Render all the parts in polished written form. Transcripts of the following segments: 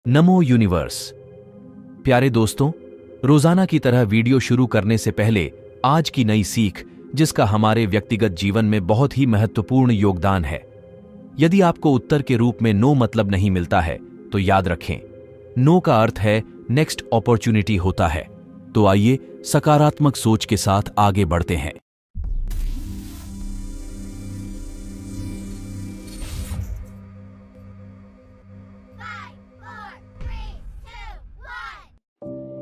नमो universe. प्यारे दोस्तों, रोजाना की तरह वीडियो शुरू करने से पहले आज की नई सीख, जिसका हमारे व्यक्तिगत जीवन में बहुत ही महत्वपूर्ण योगदान है। यदि आपको उत्तर के रूप में नो मतलब नहीं मिलता है तो याद रखें, नो का अर्थ है नेक्स्ट अपॉर्चुनिटी होता है। तो आइए सकारात्मक सोच के साथ आगे बढ़ते हैं।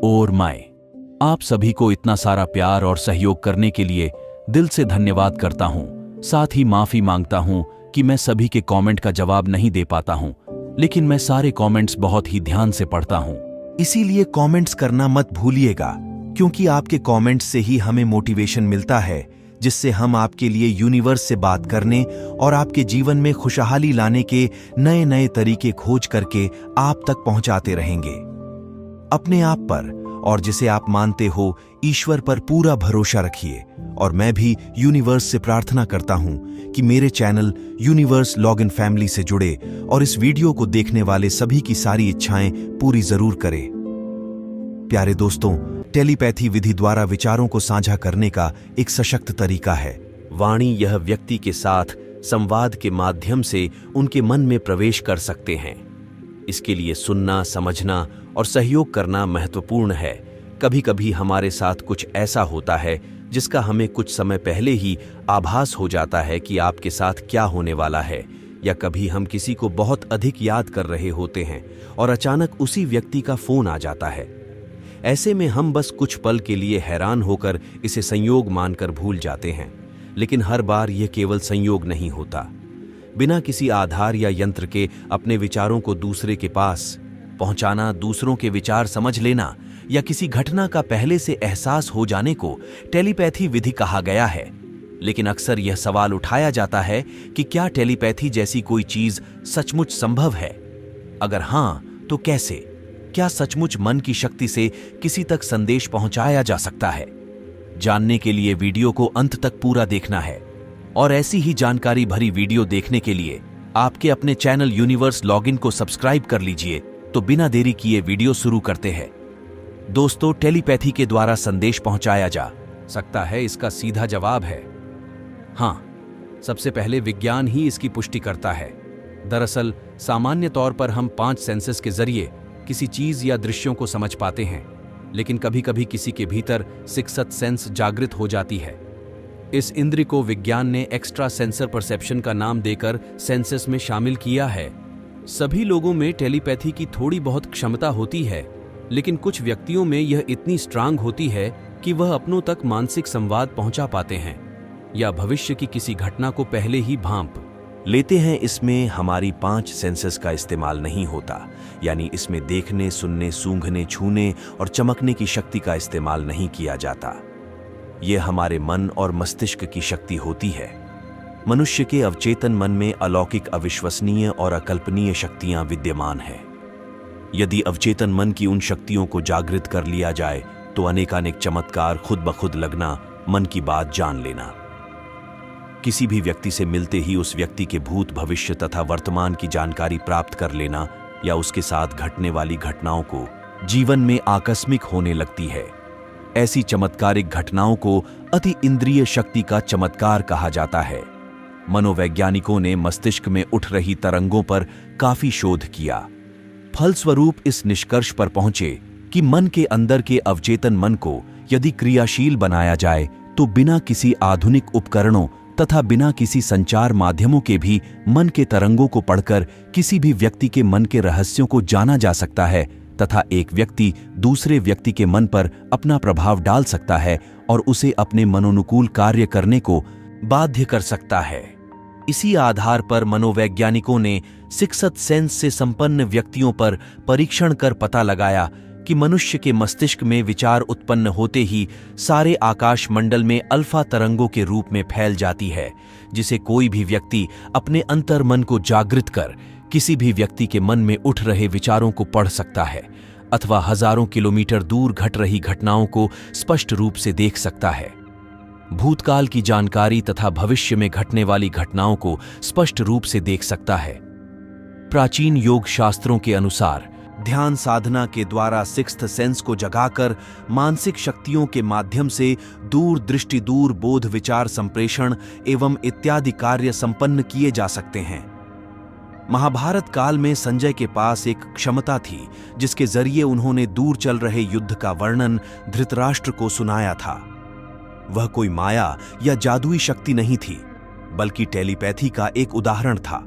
और मैं आप सभी को इतना सारा प्यार और सहयोग करने के लिए दिल से धन्यवाद करता हूं। साथ ही माफी मांगता हूं कि मैं सभी के कमेंट का जवाब नहीं दे पाता हूं, लेकिन मैं सारे कमेंट्स बहुत ही ध्यान से पढ़ता हूं। इसीलिए कमेंट्स करना मत भूलिएगा, क्योंकि आपके कमेंट्स से ही हमें मोटिवेशन मिलता है, जिससे हम आपके लिए यूनिवर्स से बात करने और आपके जीवन में खुशहाली लाने के नए नए तरीके खोज करके आप तक पहुंचाते रहेंगे। अपने आप पर और जिसे आप मानते हो ईश्वर पर पूरा भरोसा रखिए। और मैं भी यूनिवर्स से प्रार्थना करता हूं कि मेरे चैनल यूनिवर्स लॉगिन फैमिली से जुड़े और इस वीडियो को देखने वाले सभी की सारी इच्छाएं पूरी जरूर करे। प्यारे दोस्तों, टेलीपैथी विधि द्वारा विचारों को साझा करने का एक सशक्त तरीका है। वाणी यह व्यक्ति के साथ संवाद के माध्यम से उनके मन में प्रवेश कर सकते हैं। इसके लिए सुनना, समझना और सहयोग करना महत्वपूर्ण है। कभी कभी हमारे साथ कुछ ऐसा होता है जिसका हमें कुछ समय पहले ही आभास हो जाता है कि आपके साथ क्या होने वाला है, या कभी हम किसी को बहुत अधिक याद कर रहे होते हैं और अचानक उसी व्यक्ति का फोन आ जाता है। ऐसे में हम बस कुछ पल के लिए हैरान होकर इसे संयोग मानकर भूल जाते हैं, लेकिन हर बार यह केवल संयोग नहीं होता। बिना किसी आधार या यंत्र के अपने विचारों को दूसरे के पास पहुंचाना, दूसरों के विचार समझ लेना या किसी घटना का पहले से एहसास हो जाने को टेलीपैथी विधि कहा गया है। लेकिन अक्सर यह सवाल उठाया जाता है कि क्या टेलीपैथी जैसी कोई चीज सचमुच संभव है? अगर हां, तो कैसे? क्या सचमुच मन की शक्ति से किसी तक संदेश पहुंचाया जा सकता है? जानने के लिए वीडियो को अंत तक पूरा देखना है। और ऐसी ही जानकारी भरी वीडियो देखने के लिए आपके अपने चैनल यूनिवर्स लॉगिन को सब्सक्राइब कर लीजिए। तो बिना देरी किए वीडियो शुरू करते हैं। दोस्तों, टेलीपैथी के द्वारा संदेश पहुंचाया जा सकता है, इसका सीधा जवाब है हां। सबसे पहले विज्ञान ही इसकी पुष्टि करता है। दरअसल सामान्य तौर पर हम 5 सेंसेस के जरिए किसी चीज या दृश्यों को समझ पाते हैं, लेकिन कभी कभी किसी के भीतर सिक्स्थ सेंस जागृत हो जाती है। इस इंद्रिय को विज्ञान ने एक्स्ट्रा सेंसर परसेप्शन का नाम देकर सेंसेस में शामिल किया है। सभी लोगों में टेलीपैथी की थोड़ी बहुत क्षमता होती है, लेकिन कुछ व्यक्तियों में यह इतनी स्ट्रांग होती है कि वह अपनों तक मानसिक संवाद पहुंचा पाते हैं या भविष्य की किसी घटना को पहले ही भांप लेते हैं। इसमें हमारी 5 सेंसेस का इस्तेमाल नहीं होता, यानी इसमें देखने, सुनने, सूंघने, छूने और चमकने की शक्ति का इस्तेमाल नहीं किया जाता। यह हमारे मन और मस्तिष्क की शक्ति होती है। मनुष्य के अवचेतन मन में अलौकिक, अविश्वसनीय और अकल्पनीय शक्तियां विद्यमान हैं। यदि अवचेतन मन की उन शक्तियों को जागृत कर लिया जाए तो अनेकानेक चमत्कार खुद ब खुद लगना, मन की बात जान लेना। किसी भी व्यक्ति से मिलते ही उस व्यक्ति के भूत, भविष्य तथा वर्तमान की जानकारी प्राप्त कर लेना या उसके साथ घटने वाली घटनाओं को जीवन में आकस्मिक होने लगती है। ऐसी चमत्कारिक घटनाओं को अति इंद्रिय शक्ति का चमत्कार कहा जाता है। मनोवैज्ञानिकों ने मस्तिष्क में उठ रही तरंगों पर काफी शोध किया। फलस्वरूप इस निष्कर्ष पर पहुंचे कि मन के अंदर के अवचेतन मन को यदि क्रियाशील बनाया जाए तो बिना किसी आधुनिक उपकरणों तथा बिना किसी संचार माध्यमों के भी मन के तरंगों को पढ़कर किसी भी व्यक्ति के मन के रहस्यों को जाना जा सकता है तथा एक व्यक्ति दूसरे व्यक्ति के मन पर अपना प्रभाव डाल सकता है और उसे अपने मनोनुकूल कार्य करने को बाध्य कर सकता है। इसी आधार पर मनोवैज्ञानिकों ने सिक्स्थ सेंस से संपन्न व्यक्तियों पर परीक्षण कर पता लगाया कि मनुष्य के मस्तिष्क में विचार उत्पन्न होते ही सारे आकाश मंडल में अल्फा तरंगों के रूप में फैल जाती है, जिसे कोई भी व्यक्ति अपने अंतर्मन को जागृत कर किसी भी व्यक्ति के मन में उठ रहे विचारों को पढ़ सकता है अथवा हजारों किलोमीटर दूर घट रही घटनाओं को स्पष्ट रूप से देख सकता है। भूतकाल की जानकारी तथा भविष्य में घटने वाली घटनाओं को स्पष्ट रूप से देख सकता है। प्राचीन योग शास्त्रों के अनुसार ध्यान साधना के द्वारा सिक्स्थ सेंस को जगाकर मानसिक शक्तियों के माध्यम से दूर दृष्टि, दूर बोध, विचार संप्रेषण एवं इत्यादि कार्य संपन्न किए जा सकते हैं। महाभारत काल में संजय के पास एक क्षमता थी जिसके जरिए उन्होंने दूर चल रहे युद्ध का वर्णन धृतराष्ट्र को सुनाया था। वह कोई माया या जादुई शक्ति नहीं थी, बल्कि टेलीपैथी का एक उदाहरण था।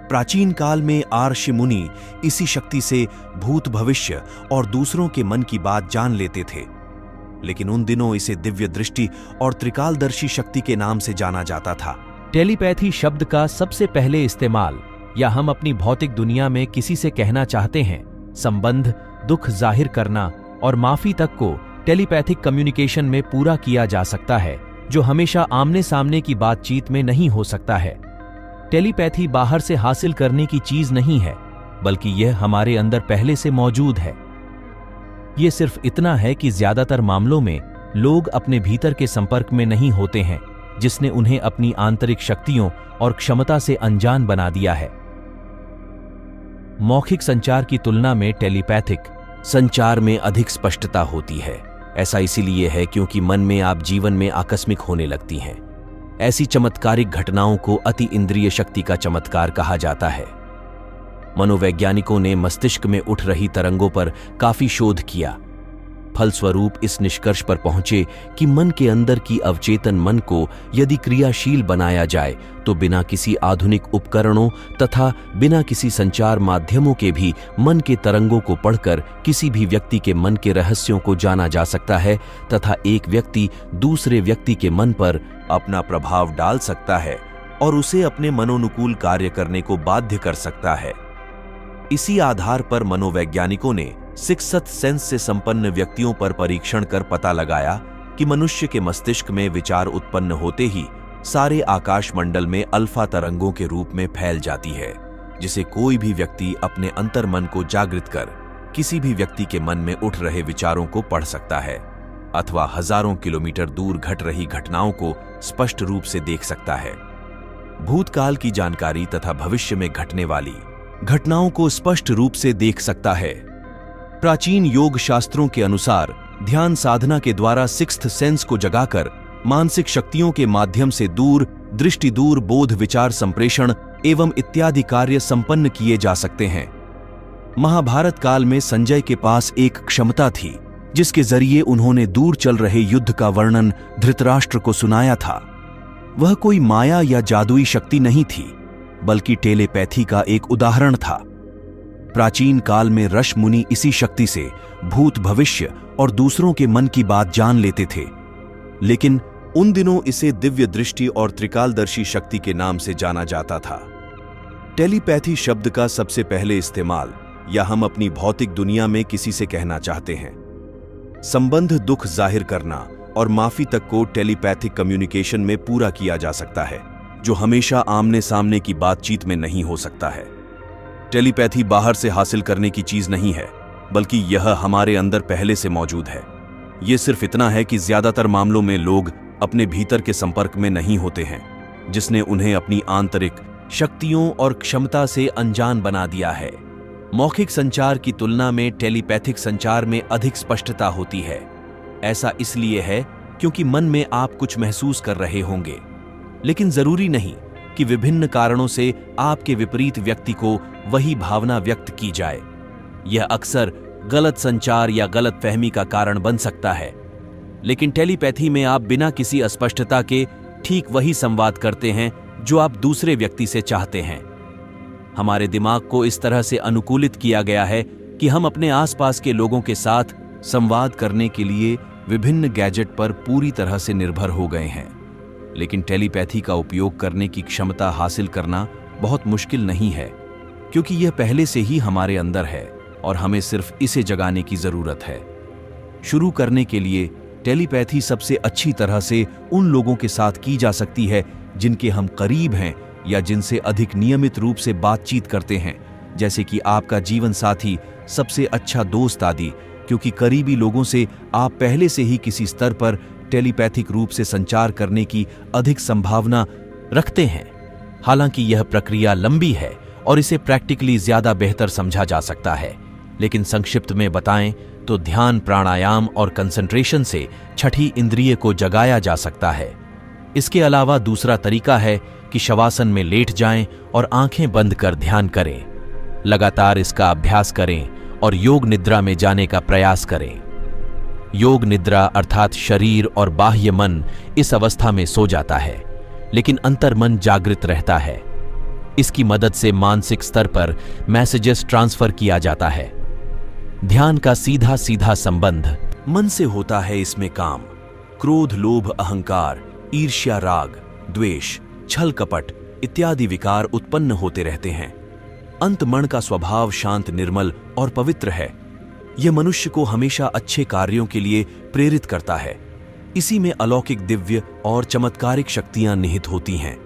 प्राचीन काल में ऋषि मुनि इसी शक्ति से भूत, भविष्य और दूसरों के मन की बात जान लेते थे, लेकिन उन दिनों इसे दिव्य दृष्टि और त्रिकालदर्शी शक्ति के नाम से जाना जाता था। टेलीपैथी शब्द का सबसे पहले इस्तेमाल या हम अपनी भौतिक दुनिया में किसी से कहना चाहते हैं, संबंध, दुख जाहिर करना और माफी तक को टेलीपैथिक कम्युनिकेशन में पूरा किया जा सकता है, जो हमेशा आमने सामने की बातचीत में नहीं हो सकता है। टेलीपैथी बाहर से हासिल करने की चीज नहीं है, बल्कि यह हमारे अंदर पहले से मौजूद है। यह सिर्फ इतना है कि ज्यादातर मामलों में लोग अपने भीतर के संपर्क में नहीं होते हैं, जिसने उन्हें अपनी आंतरिक शक्तियों और क्षमता से अनजान बना दिया है। मौखिक संचार की तुलना में टेलीपैथिक संचार में अधिक स्पष्टता होती है। ऐसा इसीलिए है क्योंकि मन में आप जीवन में आकस्मिक होने लगती हैं। ऐसी चमत्कारिक घटनाओं को अति इंद्रिय शक्ति का चमत्कार कहा जाता है। मनोवैज्ञानिकों ने मस्तिष्क में उठ रही तरंगों पर काफी शोध किया। फलस्वरूप इस निष्कर्ष पर पहुंचे कि मन के अंदर की अवचेतन मन को यदि क्रियाशील बनाया जाए तो बिना किसी आधुनिक उपकरणों तथा बिना किसी संचार माध्यमों के भी मन के तरंगों को पढ़कर किसी भी व्यक्ति के मन के रहस्यों को जाना जा सकता है तथा एक व्यक्ति दूसरे व्यक्ति के मन पर अपना प्रभाव डाल सकता है और उसे अपने मनोनुकूल कार्य करने को बाध्य कर सकता है। इसी आधार पर मनोवैज्ञानिकों ने सिक्स्थ सेंस से संपन्न व्यक्तियों पर परीक्षण कर पता लगाया कि मनुष्य के मस्तिष्क में विचार उत्पन्न होते ही सारे आकाश मंडल में अल्फा तरंगों के रूप में फैल जाती है, जिसे कोई भी व्यक्ति अपने अंतर्मन को जागृत कर किसी भी व्यक्ति के मन में उठ रहे विचारों को पढ़ सकता है अथवा हजारों किलोमीटर दूर घट रही घटनाओं को स्पष्ट रूप से देख सकता है। भूतकाल की जानकारी तथा भविष्य में घटने वाली घटनाओं को स्पष्ट रूप से देख सकता है। प्राचीन योग शास्त्रों के अनुसार ध्यान साधना के द्वारा सिक्स्थ सेंस को जगाकर मानसिक शक्तियों के माध्यम से दूर दृष्टि, दूर बोध, विचार संप्रेषण एवं इत्यादि कार्य संपन्न किए जा सकते हैं। महाभारत काल में संजय के पास एक क्षमता थी जिसके जरिए उन्होंने दूर चल रहे युद्ध का वर्णन धृतराष्ट्र को सुनाया था। वह कोई माया या जादुई शक्ति नहीं थी, बल्कि टेलीपैथी का एक उदाहरण था। प्राचीन काल में ऋषि मुनि इसी शक्ति से भूत, भविष्य और दूसरों के मन की बात जान लेते थे, लेकिन उन दिनों इसे दिव्य दृष्टि और त्रिकालदर्शी शक्ति के नाम से जाना जाता था। टेलीपैथी शब्द का सबसे पहले इस्तेमाल या हम अपनी भौतिक दुनिया में किसी से कहना चाहते हैं, संबंध, दुख जाहिर करना और माफी तक को टेलीपैथिक कम्युनिकेशन में पूरा किया जा सकता है, जो हमेशा आमने सामने की बातचीत में नहीं हो सकता है। टेलीपैथी बाहर से हासिल करने की चीज नहीं है, बल्कि यह हमारे अंदर पहले से मौजूद है। यह सिर्फ इतना है कि ज्यादातर मामलों में लोग अपने भीतर के संपर्क में नहीं होते हैं, जिसने उन्हें अपनी आंतरिक शक्तियों और क्षमता से अनजान बना दिया है। मौखिक संचार की तुलना में टेलीपैथिक संचार में अधिक स्पष्टता होती है। ऐसा इसलिए है क्योंकि मन में आप कुछ महसूस कर रहे होंगे, लेकिन जरूरी नहीं कि विभिन्न कारणों से आपके विपरीत व्यक्ति को वही भावना व्यक्त की जाए। यह अक्सर गलत संचार या गलत फहमी का कारण बन सकता है, लेकिन टेलीपैथी में आप बिना किसी अस्पष्टता के ठीक वही संवाद करते हैं जो आप दूसरे व्यक्ति से चाहते हैं। हमारे दिमाग को इस तरह से अनुकूलित किया गया है कि हम अपने आसपास के लोगों के साथ संवाद करने के लिए विभिन्न गैजेट पर पूरी तरह से निर्भर हो गए हैं, लेकिन टेलीपैथी का उपयोग करने की क्षमता हासिल करना बहुत मुश्किल नहीं है, क्योंकि यह पहले से ही हमारे अंदर है और हमें सिर्फ इसे जगाने की जरूरत है। शुरू करने के लिए टेलीपैथी सबसे अच्छी तरह से उन लोगों के साथ की जा सकती है जिनके हम करीब हैं या जिनसे अधिक नियमित रूप से बातचीत करते हैं, जैसे कि आपका जीवन साथी, सबसे अच्छा दोस्त आदि, क्योंकि करीबी लोगों से आप पहले से ही किसी स्तर पर टेलीपैथिक रूप से संचार करने की अधिक संभावना रखते हैं। हालांकि यह प्रक्रिया लंबी है और इसे प्रैक्टिकली ज्यादा बेहतर समझा जा सकता है, लेकिन संक्षिप्त में बताएं तो ध्यान, प्राणायाम और कंसंट्रेशन से छठी इंद्रिय को जगाया जा सकता है। इसके अलावा दूसरा तरीका है कि शवासन में लेट जाएं और आंखें बंद कर ध्यान करें। लगातार इसका अभ्यास करें और योग निद्रा में जाने का प्रयास करें। योग निद्रा अर्थात शरीर और बाह्य मन इस अवस्था में सो जाता है, लेकिन अंतर्मन जागृत रहता है। इसकी मदद से मानसिक स्तर पर मैसेजेस ट्रांसफर किया जाता है। ध्यान का सीधा सीधा संबंध मन से होता है। इसमें काम, क्रोध, लोभ, अहंकार, ईर्ष्या, राग, द्वेष, छल, कपट इत्यादि विकार उत्पन्न होते रहते हैं। अंतमन का स्वभाव शांत, निर्मल और पवित्र है। यह मनुष्य को हमेशा अच्छे कार्यों के लिए प्रेरित करता है। इसी में अलौकिक, दिव्य और चमत्कारिक शक्तियां निहित होती हैं।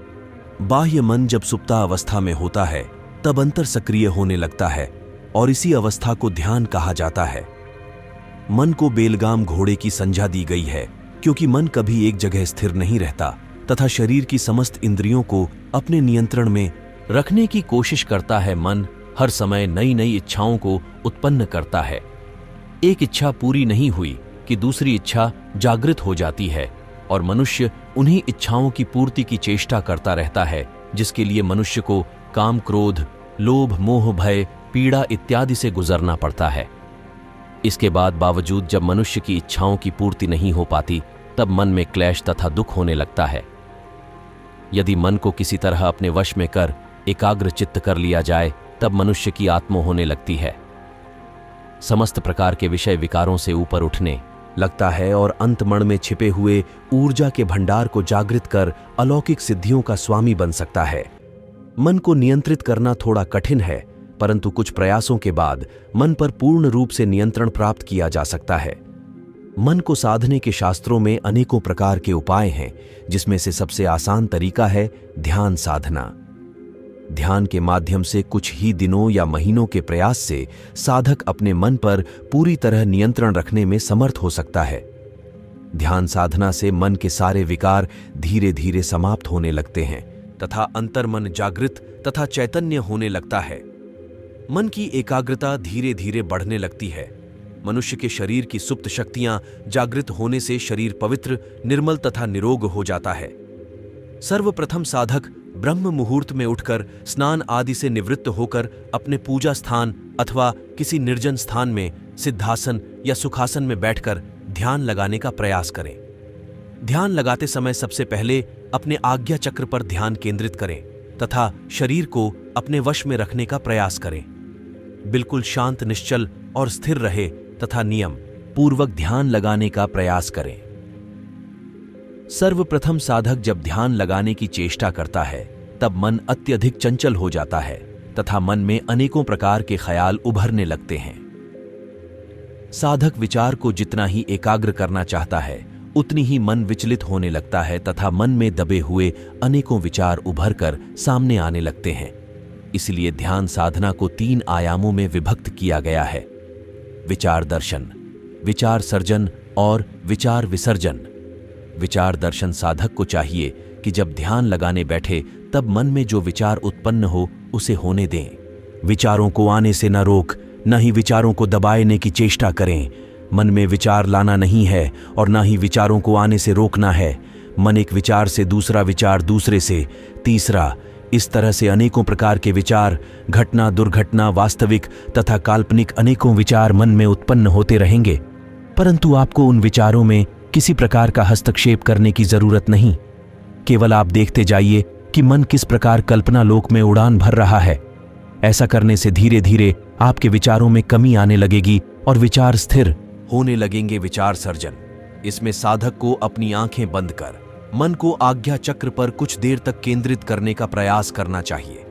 बाह्य मन जब सुप्तावस्था में होता है तब अंतर सक्रिय होने लगता है और इसी अवस्था को ध्यान कहा जाता है। मन को बेलगाम घोड़े की संज्ञा दी गई है, क्योंकि मन कभी एक जगह स्थिर नहीं रहता तथा शरीर की समस्त इंद्रियों को अपने नियंत्रण में रखने की कोशिश करता है। मन हर समय नई नई इच्छाओं को उत्पन्न करता है। एक इच्छा पूरी नहीं हुई कि दूसरी इच्छा जागृत हो जाती है और मनुष्य उन्हीं इच्छाओं की पूर्ति की चेष्टा करता रहता है, जिसके लिए मनुष्य को काम, क्रोध, लोभ, मोह, भय, पीड़ा इत्यादि से गुजरना पड़ता है। इसके बावजूद जब मनुष्य की इच्छाओं की पूर्ति नहीं हो पाती, तब मन में क्लेश तथा दुख होने लगता है। यदि मन को किसी तरह अपने वश में कर एकाग्र चित्त कर लिया जाए, तब मनुष्य की आत्मा होने लगती है। समस्त प्रकार के विषय विकारों से ऊपर उठने लगता है और अंतमन में छिपे हुए ऊर्जा के भंडार को जागृत कर अलौकिक सिद्धियों का स्वामी बन सकता है। मन को नियंत्रित करना थोड़ा कठिन है, परंतु कुछ प्रयासों के बाद मन पर पूर्ण रूप से नियंत्रण प्राप्त किया जा सकता है। मन को साधने के शास्त्रों में अनेकों प्रकार के उपाय हैं, जिसमें से सबसे आसान तरीका है ध्यान साधना। ध्यान के माध्यम से कुछ ही दिनों या महीनों के प्रयास से साधक अपने मन पर पूरी तरह नियंत्रण रखने में समर्थ हो सकता है। ध्यान साधना से मन के सारे विकार धीरे धीरे समाप्त होने लगते हैं तथा अंतर्मन जागृत तथा चैतन्य होने लगता है। मन की एकाग्रता धीरे धीरे बढ़ने लगती है। मनुष्य के शरीर की सुप्त शक्तियां जागृत होने से शरीर पवित्र, निर्मल तथा निरोग हो जाता है। सर्वप्रथम साधक ब्रह्म मुहूर्त में उठकर स्नान आदि से निवृत्त होकर अपने पूजा स्थान अथवा किसी निर्जन स्थान में सिद्धासन या सुखासन में बैठकर ध्यान लगाने का प्रयास करें। ध्यान लगाते समय सबसे पहले अपने आज्ञा चक्र पर ध्यान केंद्रित करें तथा शरीर को अपने वश में रखने का प्रयास करें। बिल्कुल शांत, निश्चल और स्थिर रहे तथा नियम पूर्वक ध्यान लगाने का प्रयास करें। सर्वप्रथम साधक जब ध्यान लगाने की चेष्टा करता है, तब मन अत्यधिक चंचल हो जाता है तथा मन में अनेकों प्रकार के ख्याल उभरने लगते हैं। साधक विचार को जितना ही एकाग्र करना चाहता है, उतनी ही मन विचलित होने लगता है तथा मन में दबे हुए अनेकों विचार उभरकर सामने आने लगते हैं। इसलिए ध्यान साधना को 3 आयामों में विभक्त किया गया है: विचार दर्शन, विचार सर्जन और विचार विसर्जन। विचार दर्शन साधक को चाहिए कि जब ध्यान लगाने बैठे तब मन में जो विचार उत्पन्न हो उसे होने दें। विचारों को आने से न रोक, न ही विचारों को दबाने की चेष्टा करें। मन में विचार लाना नहीं है और न ही विचारों को आने से रोकना है। मन एक विचार से दूसरा विचार, दूसरे से तीसरा, इस तरह से अनेकों प्रकार के विचार, घटना, दुर्घटना, वास्तविक तथा काल्पनिक अनेकों विचार मन में उत्पन्न होते रहेंगे। परंतु आपको उन विचारों में किसी प्रकार का हस्तक्षेप करने की जरूरत नहीं। केवल आप देखते जाइए कि मन किस प्रकार कल्पना लोक में उड़ान भर रहा है। ऐसा करने से धीरे धीरे आपके विचारों में कमी आने लगेगी और विचार स्थिर होने लगेंगे। विचार सर्जन, इसमें साधक को अपनी आंखें बंद कर मन को आज्ञा चक्र पर कुछ देर तक केंद्रित करने का प्रयास करना चाहिए।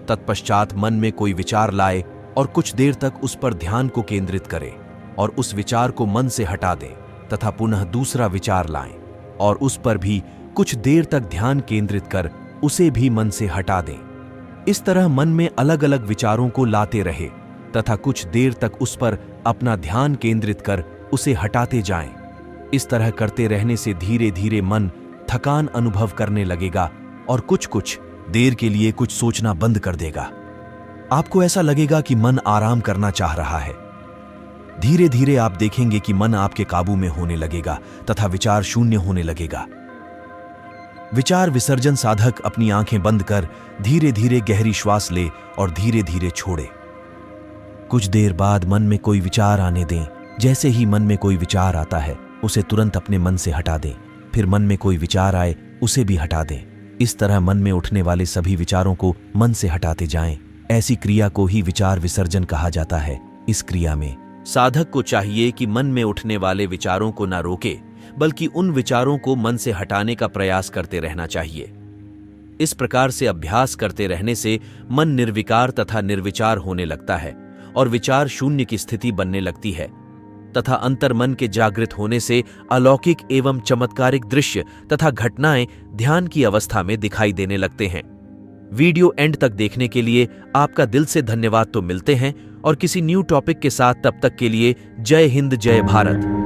तत्पश्चात मन में कोई विचार लाए और कुछ देर तक उस पर ध्यान को केंद्रित करें और उस विचार को मन से हटा दें तथा पुनः दूसरा विचार लाएं और उस पर भी कुछ देर तक ध्यान केंद्रित कर उसे भी मन से हटा दें। इस तरह मन में अलग अलग विचारों को लाते रहे तथा कुछ देर तक उस पर अपना ध्यान केंद्रित कर उसे हटाते जाएं। इस तरह करते रहने से धीरे धीरे मन थकान अनुभव करने लगेगा और कुछ देर के लिए कुछ सोचना बंद कर देगा। आपको ऐसा लगेगा कि मन आराम करना चाह रहा है, धीरे धीरे आप देखेंगे कि मन आपके काबू में होने लगेगा तथा विचार शून्य होने लगेगा। विचार विसर्जन साधक अपनी आंखें बंद कर धीरे धीरे गहरी श्वास ले और धीरे धीरे छोड़े। कुछ देर बाद मन में कोई विचार आने दें। जैसे ही मन में कोई विचार आता है उसे तुरंत अपने मन से हटा दें। फिर मन में कोई विचार आए उसे भी हटा दें। इस तरह मन में उठने वाले सभी विचारों को मन से हटाते जाएं। ऐसी क्रिया को ही विचार विसर्जन कहा जाता है। इस क्रिया में साधक को चाहिए कि मन में उठने वाले विचारों को न रोके, बल्कि उन विचारों को मन से हटाने का प्रयास करते रहना चाहिए। इस प्रकार से अभ्यास करते रहने से मन निर्विकार तथा निर्विचार होने लगता है और विचार शून्य की स्थिति बनने लगती है तथा अंतर्मन के जागृत होने से अलौकिक एवं चमत्कारिक दृश्य तथा घटनाएं ध्यान की अवस्था में दिखाई देने लगते हैं। वीडियो एंड तक देखने के लिए आपका दिल से धन्यवाद। तो मिलते हैं और किसी न्यू टॉपिक के साथ, तब तक के लिए जय हिंद, जय भारत।